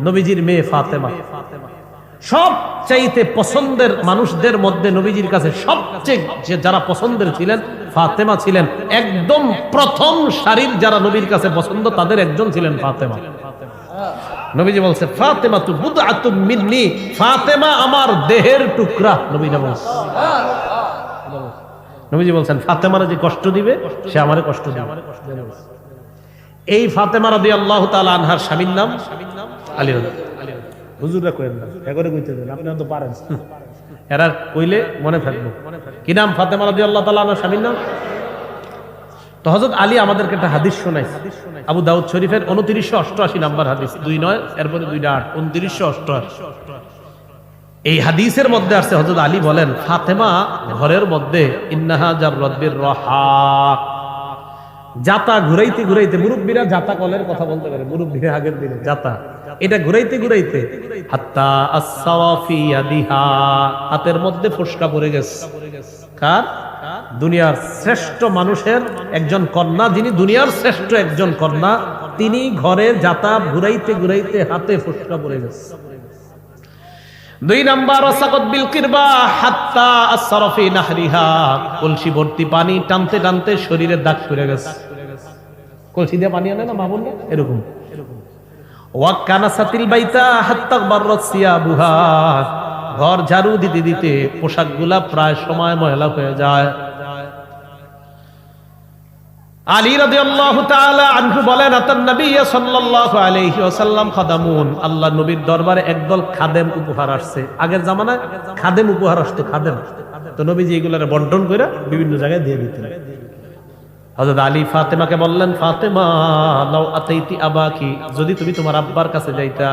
নবীজির মেয়ে ফাতেমা। সবচাইতে পছন্দের মানুষদের মধ্যে নবীজির কাছে সবচেয়ে যারা পছন্দের ছিলেন ফাতেমা ছিলেন। একদম প্রথম সারির যারা নবীর কাছে পছন্দ তাদের একজন ছিলেন ফাতেমা। নবীজি বলছে ফাতেমা তু বুদআতুম মিন্নি, ফাতেমা আমার দেহের টুকরা। নবীজি বলছেন ফাতেমারা যে কষ্ট দিবে সে আমারে কষ্ট দিবে। এই ফাতেমা রাদিয়াল্লাহু তাআলা আনহার স্বামীর নাম আলী। হুজুররা কইেন না, এগরে কইতে দেন, আপনারা তো পারেন, এরা কইলে মনে থাকবে। কি নাম? ফাতেমা রাদিয়াল্লাহু তাআলা আনহার স্বামীর নাম। তো হযরত আলী আমাদেরকে একটা হাদিস শোনাইছে, আবু দাউদ শরীফের 2988 নাম্বার হাদিস, 29 এরপরে 28 2988। এই হাদিসের মধ্যে আছে হযরত আলী বলেন ফাতেমা ঘরের মধ্যে ইন্নাহা জাররাত বিররাহা, জাতা ঘুরাইতে ঘুরাইতে, মুরব্বীরা জাতা কলের কথা বলতে পারে, মুরব্বীরা আগের দিনে জাতা, এটা ঘুরাইতে ঘুরাইতে হাত্তা আসসাওয়াফি ইয়াদিহা, হাতের মধ্যে ফোসকা পড়ে গেছে। কার? দুনিয়ার শ্রেষ্ঠ মানুষের একজন কন্যা, যিনি দুনিয়ার শ্রেষ্ঠ একজন কন্যা, তিনি ঘরে জাতা ঘুরাইতে ঘুরাইতে হাতে ফোসকা পড়ে গেছে। 2 নাম্বার ওয়াসাকাত বিল কিরবা হাত্তা আসরাফি নাহরিহা, কলসি ভর্তি পানি টানতে টানতে শরীরে দাগ পড়ে গেছে। কলসি দিয়ে পানি আনে না মা বোনরা, এরকম। ওয়া কানাসাতিল বাইতা হাত্তা বাররাত সিয়াবুহা, ঘর ঝাড়ু দিতে দিতে পোশাকগুলা প্রায় সময় ময়লা হয়ে যায়। আলী রাদিয়াল্লাহু তাআলা আনহু বলেন আতান নবী সাল্লাল্লাহু আলাইহি ওয়াসাল্লাম খাদামুন, আল্লাহ নবীর দরবারে একদল খাদেম উপহার আসছে। আগের জামানায় খাদেম উপহার আসতো, খাদেম। তো নবীজি এগুলারে বন্টন করে বিভিন্ন জায়গায় দিয়ে দিতেন। হযরত আলী ফাতেমাকে বললেন ফাতেমা লাউ আতাইতি আবাকি, যদি তুমি তোমার আব্বার কাছে যাইতা,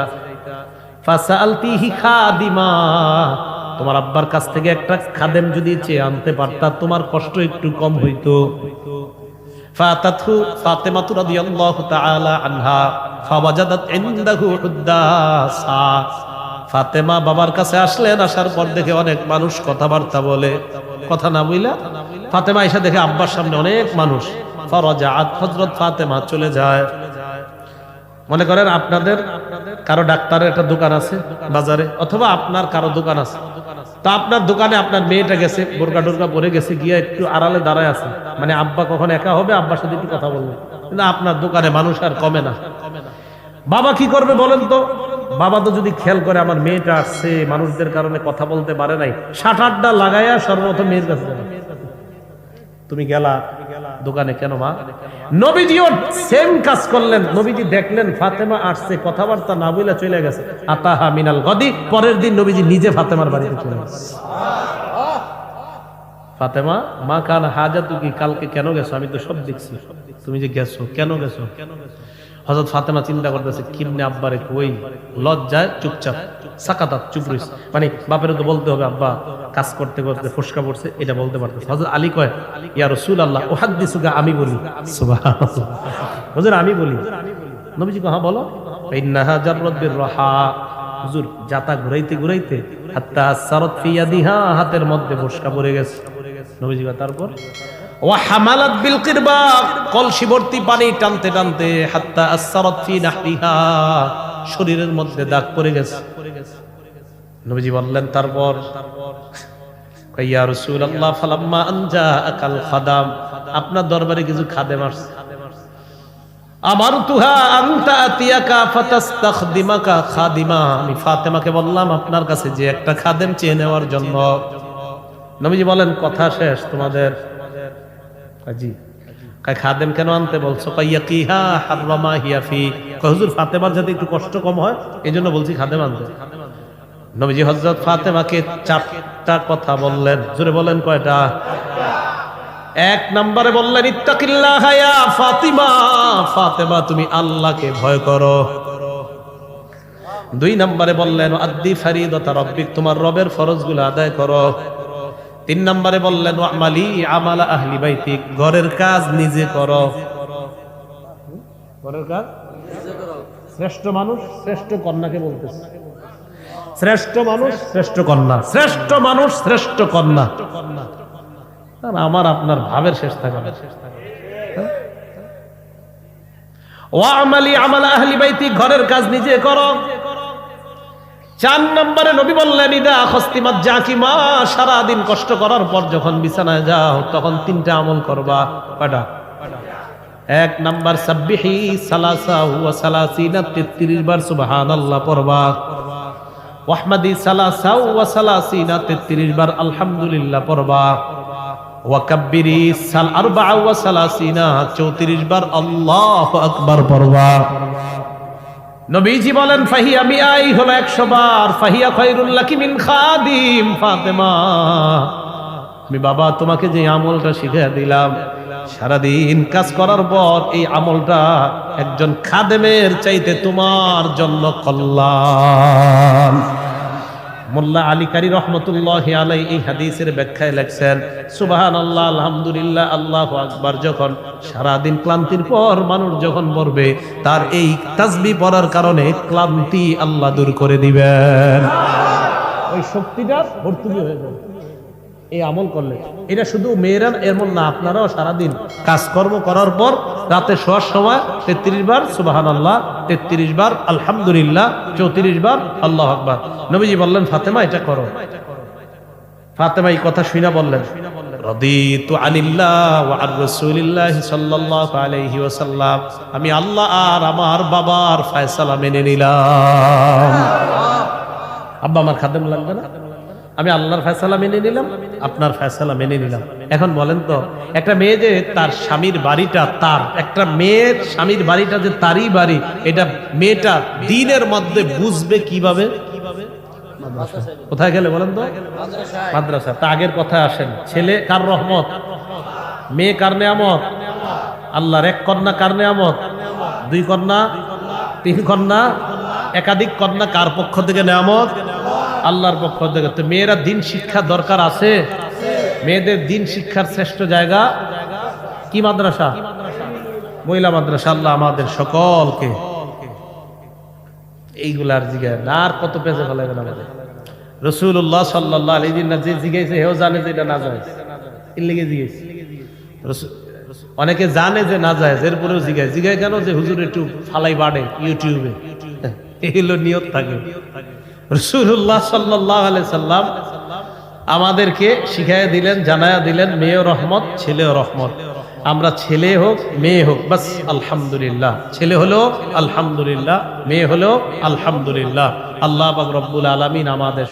ফাসালতিহি খাদিমা, তোমার আব্বার কাছ থেকে একটা খাদেম যদি চেয়ে আনতে পারতা তোমার কষ্ট একটু কম হইতো। ফাতাতহু ফাতেমা রাদিয়াল্লাহু তাআলা আনহা ফাওয়াজাদাত ইনদাহু হুদ্দাসা, ফাতেমা বাবার কাছে আসলেন, আসার পর দেখে অনেক মানুষ কথাবার্তা বলে, কথা না বইলা ফাতেমা এসে দেখে আব্বার সামনে অনেক মানুষ। ফারাজাআত, হযরত ফাতেমা চলে যায়। মনে করেন আপনাদের কারো ডাক্তারের একটা দোকান আছে বাজারে, অথবা আপনার কারো দোকান আছে, তো আপনার দোকানে আপনার মেয়েটা গেছে, বোরকা টোরকা পরে গেছে, গিয়ে একটু আড়ালে দাঁড়ায় আছে, মানে আব্বা কখন একা হবে আব্বার সাথে একটু কথা বলবে, কিন্তু আপনার দোকানে মানুষ আর কমে না। বাবা কি করবে বলেন তো? বাবা তো যদি খেয়াল করে আমার মেয়েটা আসছে, মানুষদের কারণে কথা বলতে পারে নাই, শাটারটা লাগাইয়া সর্বপ্রথম মেয়ের কাছে যাবে। তুমি গেলা দোকানে কেন মা? নবীজিও সেম কাজ করলেন। নবীজি দেখলেন ফাতেমা আসছে, কথাবার্তা না বলে চলে গেছে। আতাহা মিনাল গদি, পরের দিন নবীজি নিজে ফাতেমার বাড়িতে চলে গেছে। ফাতেমা মা কান হাজাতু কি, কালকে কেন গেছো? আমি তো সব দেখছি, তুমি যে গেছো কেন গেছো? হযরত ফাতেমা চিন্তা করতেছে কিমনে আব্বারে কই, লজ্জায় চুপচাপ সাকাতাত, চুপ রইছে, মানে বাপেরও তো বলতে হবে আব্বা কাজ করতে করতে ফসকা পড়ছে, এটা বলতে পারতেছে। হযরত আলী কয় ইয়া রাসূলুল্লাহ উহাদ্দিসুকা, আমি বলি। সুবহানাল্লাহ, হুজুর আমি বলি। নবীজি কয় হ্যাঁ বলো। ইন্নাহা জাররাত বিররাহা, হুজুর জাতা ঘুরাইতে ঘুরাইতে হাত্তা সারাত ফি ইয়াদিহা, হাতের মধ্যে ফসকা পড়ে গেছে। নবীজি কয় তারপর? ওয়া হামালাত বিল কিরবা, কলসি ভর্তি পানি টানতে টানতে হাত্তা আসসারাত ফি নাহরিহা, শরীরের মধ্যে দাগ পড়ে গেছে। নবীজি বললেন তারপর? ইয়া রাসূলুল্লাহ ফালাম্মা আনজা আকাল খাদাম, আপনার দরবারে কিছু খাদেম আসছে। আমারতুহা আনতা আতিয়াকা ফাতাস্তাখদিমাকা খাদিমা, আমি ফাতেমাকে বললাম আপনার কাছে যে একটা খাদেম চেয়ে নেওয়ার জন্য। নবীজি বলেন কথা শেষ তোমাদের? জি। খাদেম কেন আনতে বলছো? কাইয়াকিহা হাররামা হিয়া ফি, হুজুর ফাতেমার যাতে একটু কষ্ট কম হয় এজন্য বলছি খাদেম আনতে। নবীজি হযরত ফাতেমাকে 4টা কথা বললেন। জোরে বলেন কয়টা? 1 নম্বরে বললেন ইত্তাকিল্লাহ ইয়া ফাতিমা, ফাতেমা তুমি আল্লাহকে ভয় করো। 2 নম্বরে বললেন আদ্দি ফারিদাতা রাব্বিক, তোমার রবের ফরজগুলো আদায় করো। 3 নম্বরে বললেন ওয়ামালি আমালা আহলি বাইতিক, ঘরের কাজ নিজে করো। ঘরের কাজ নিজে করো। শ্রেষ্ঠ মানুষ শ্রেষ্ঠ কন্যাকে বলতেছে, শ্রেষ্ঠ মানুষ শ্রেষ্ঠ কন্যা, শ্রেষ্ঠ মানুষ শ্রেষ্ঠ কন্যা। আমার আপনার ভাবের শেষ থাকে না। ওয়ামালি আমালা আহলি বাইতিক, ঘরের কাজ নিজে করো। 4 নম্বরে নবী বললেন ইদা খস্তিমাত জাকিমা, সারাদিন কষ্ট করার পর যখন বিছানায় যাও তখন 3টা আমল করবা। কয়টা? 1 নাম্বার সাব্বিহি সালাসা ওয়া সালাসিনা, 33 বার সুবহানাল্লাহ পড়বা। ওয়াহমাদি সালাসা ওয়া সালাসিনা, 33 বার আলহামদুলিল্লাহ পড়বা। ওয়া কাব্বিরি আরবা ওয়া সালাসিনা, 34 বার আল্লাহু আকবার পড়বা। নবীজি বলেন ফাহিয়া মিআই, হলো 100 বার। ফাহিয়া খায়রুল লাকি মিন খাদিম। ফাতেমা, আমি বাবা তোমাকে যে আমলটা শিখিয়ে দিলাম, সারাদিন কাজ করার পর এই আমলটা একজন খাদেমের চাইতে তোমার জন্য কল্যাণ। মোল্লা আলী কারি রহমতুল্লাহি আলাইহি এই হাদিসের ব্যাখ্যায় লেখছেন, সুবহানাল্লাহ, আলহামদুলিল্লাহ, আল্লাহু আকবার যখন সারাদিন ক্লান্তির পর মানুষ যখন পড়বে, তার এই তাসবিহ পড়ার কারণে ক্লান্তি আল্লাহ দূর করে দিবেন। ওই শক্তিটা ভর্তুকি হয়ে যাবে এই আমল করলে। এটা শুধু মেয়েরা এমন না, আপনারাও সারাদিন কাজকর্ম করার পর রাতে শোয়ার সময় 33 বার সুবহানাল্লাহ, 33 বার আলহামদুলিল্লাহ, 34 বার আল্লাহু আকবার। নবীজি বললেন ফাতেমা এটা করো। ফাতেমা এই কথা শুনে বললেন রাদিতু আনিল্লাহ ওয়া আর রাসূলিল্লাহ সাল্লাল্লাহু আলাইহি ওয়াসাল্লাম, আমি আল্লাহ আর আমার বাবার ফয়সালা মেনে নিলাম। আব্বা আমার খাদেম লাগবে না, আমি আল্লাহর ফয়সালা মেনে নিলাম, আপনার ফয়সালা মেনে নিলাম। এখন বলেন তো, একটা মেয়ে যে তার স্বামীর বাড়িটা তার, একটা মেয়ের স্বামীর বাড়িটা যে তারই বাড়ি, এটা মেয়েটা দিনের মধ্যে বুঝবে কিভাবে? কোথায় গেলে বলেন তো? মাদ্রাসা। তা আগের কথায় আসেন, ছেলে কার রহমত, মেয়ে কার নেয়ামত? আল্লাহর। 1 কন্যা কার নেয়ামত? 2 কন্যা, 3 কন্যা, একাধিক কন্যা কার পক্ষ থেকে নেয়ামত? আল্লাহর পক্ষ থেকে। তো মেয়েরা দিন শিক্ষা দরকার আছে। মেয়েদের দিন শিক্ষার শ্রেষ্ঠ জায়গা কি? মাদ্রাসা, মহিলা মাদ্রাসা। আল্লাহ আমাদের সকলকে এইগুলার জিগায় না আর কত পেঁচে ফেলাবেন আমাদের। রাসূলুল্লাহ সাল্লাল্লাহু আলাইহি ওয়াসাল্লাম যে জিগাইছে হেও জানে যে এটা না যায়, এর লেগে জিগাইছে। অনেকে জানে যে না যায়, এরপরেও জিগায়। জিগায় কেন? যে হুজুর একটু ফালাই বাড়ে ইউটিউবে, এই হলো নিয়ত থাকে। রাসূলুল্লাহ সাল্লাল্লাহু আলাইহি সাল্লাম আমাদেরকে শিখাইয়া দিলেন, জানায়া দিলেন, মেয়েও রহমত, ছেলেও রহমত। আমরা ছেলে হোক মেয়ে হোক, বাস আলহামদুলিল্লাহ। ছেলে হলো আলহামদুলিল্লাহ, মেয়ে হলো আলহামদুলিল্লাহ। আল্লাহ পাক রব্বুল আলামিন আমাদের